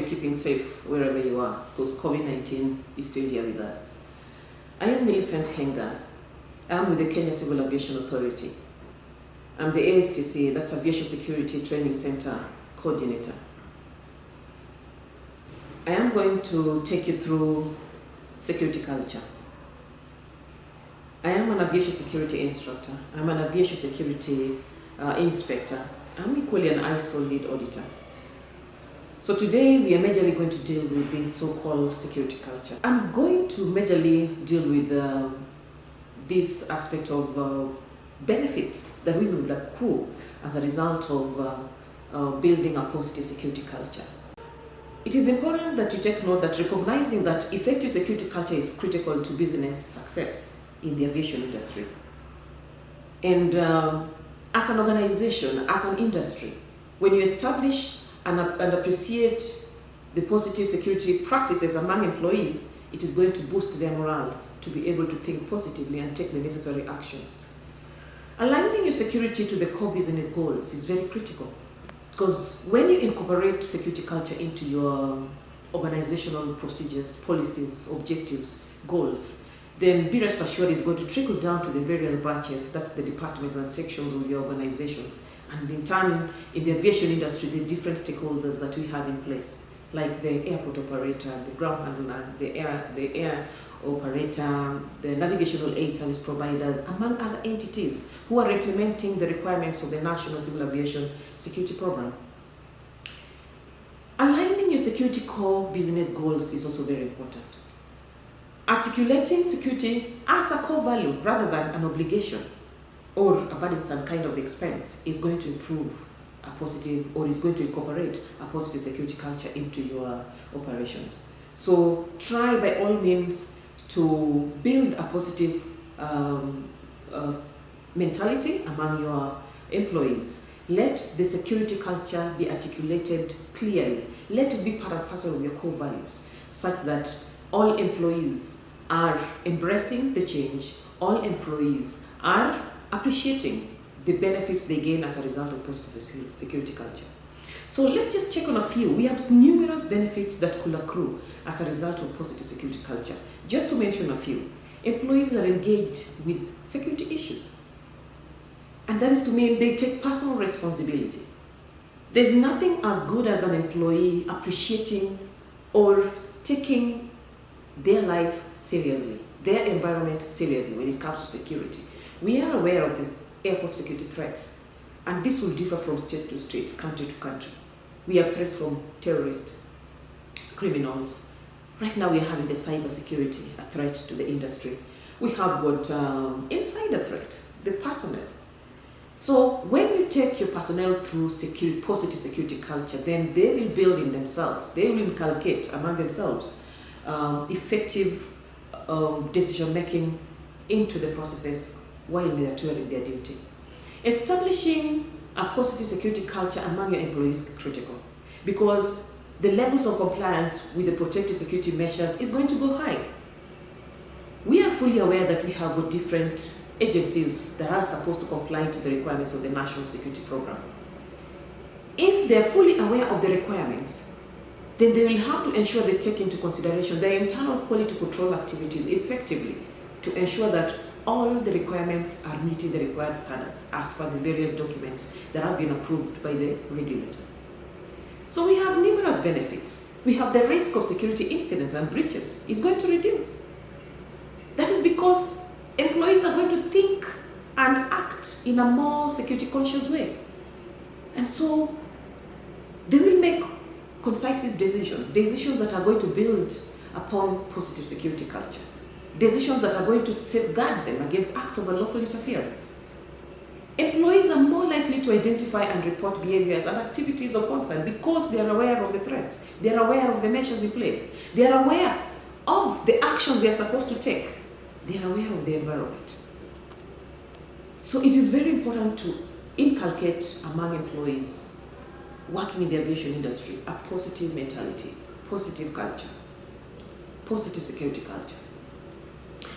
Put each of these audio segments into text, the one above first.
you're keeping safe wherever you are, because COVID-19 is still here with us. I am Millicent Henga. I'm with the Kenya Civil Aviation Authority. I'm the ASTC, that's Aviation Security Training Center Coordinator. I am going to take you through security culture. I am an aviation security instructor. I'm an aviation security inspector. I'm equally an ISO lead auditor. So today we are majorly going to deal with the so-called security culture. I'm going to majorly deal with this aspect of benefits that we will accrue as a result of building a positive security culture. It is important that you take note that recognizing that effective security culture is critical to business success in the aviation industry. And as an organization, as an industry, when you establish and appreciate the positive security practices among employees, it is going to boost their morale to be able to think positively and take the necessary actions. Aligning your security to the core business goals is very critical, because when you incorporate security culture into your organizational procedures, policies, objectives, goals, then be rest assured it's going to trickle down to the various branches, that's the departments and sections of your organization. And in turn, in the aviation industry, the different stakeholders that we have in place, like the airport operator, the ground handler, the air operator, the navigational aid service providers, among other entities who are implementing the requirements of the National Civil Aviation Security Program. Aligning your security core business goals is also very important. Articulating security as a core value rather than an obligation or a burdensome kind of expense is going to improve a positive, or is going to incorporate a positive security culture into your operations. So try by all means to build a positive mentality among your employees. Let the security culture be articulated clearly. Let it be part and parcel of your core values, such that all employees are embracing the change, all employees are appreciating the benefits they gain as a result of positive security culture. So let's just check on a few. We have numerous benefits that could accrue as a result of positive security culture. Just to mention a few, employees are engaged with security issues. And that is to mean they take personal responsibility. There's nothing as good as an employee appreciating or taking their life seriously, their environment seriously when it comes to security. We are aware of the airport security threats, and this will differ from state to state, country to country. We have threats from terrorists, criminals. Right now we are having the cyber security, a threat to the industry. We have got insider threat, the personnel. So when you take your personnel through positive security culture, then they will build in themselves, they will inculcate among themselves effective decision making into the processes while they are doing their duty. Establishing a positive security culture among your employees is critical, because the levels of compliance with the protective security measures is going to go high. We are fully aware that we have got different agencies that are supposed to comply to the requirements of the National Security Program. If they are fully aware of the requirements, then they will have to ensure they take into consideration their internal quality control activities effectively to ensure that all the requirements are meeting the required standards as per the various documents that have been approved by the regulator. So we have numerous benefits. We have the risk of security incidents and breaches is going to reduce. That is because employees are going to think and act in a more security conscious way. And so they will make concise decisions that are going to build upon positive security culture. Decisions that are going to safeguard them against acts of unlawful interference. Employees are more likely to identify and report behaviors and activities of concern because they are aware of the threats, they are aware of the measures in place, they are aware of the actions they are supposed to take, they are aware of the environment. So it is very important to inculcate among employees working in the aviation industry a positive mentality, positive culture, positive security culture.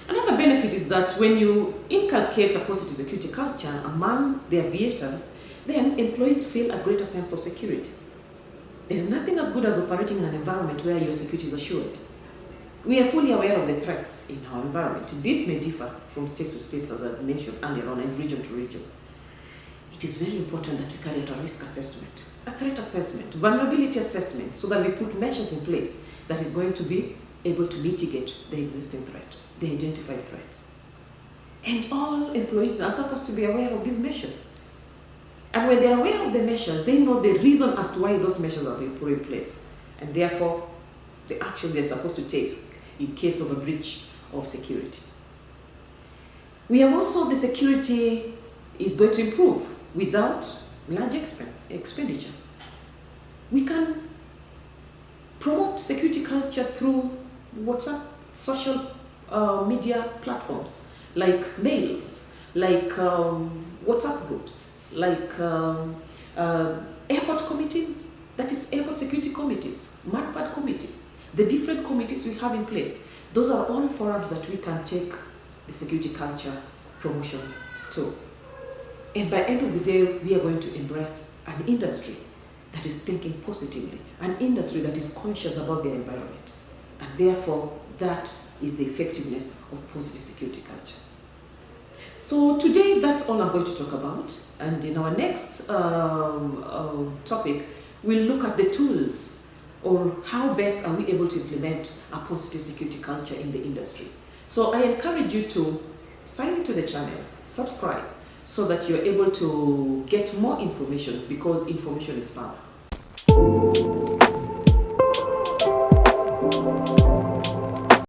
Another benefit is that when you inculcate a positive security culture among the aviators, then employees feel a greater sense of security. There's nothing as good as operating in an environment where your security is assured. We are fully aware of the threats in our environment. This may differ from state to state, as I mentioned earlier on, and region to region. It is very important that we carry out a risk assessment, a threat assessment, vulnerability assessment, so that we put measures in place that is going to be able to mitigate the existing threat, the identified threats. And all employees are supposed to be aware of these measures. And when they're aware of the measures, they know the reason as to why those measures are being put in place. And therefore, the action they're supposed to take in case of a breach of security. We have also the security is going to improve without large expenditure. We can promote security culture through WhatsApp, social media platforms, like mails, like WhatsApp groups, like airport committees, that is airport security committees, manpad committees, the different committees we have in place. Those are all forums that we can take the security culture promotion to. And by the end of the day, we are going to embrace an industry that is thinking positively, an industry that is conscious about their environment. And therefore, that is the effectiveness of positive security culture. So today, that's all I'm going to talk about. And in our next topic, we'll look at the tools, or how best are we able to implement a positive security culture in the industry. So I encourage you to sign into the channel, subscribe, so that you're able to get more information, because information is power.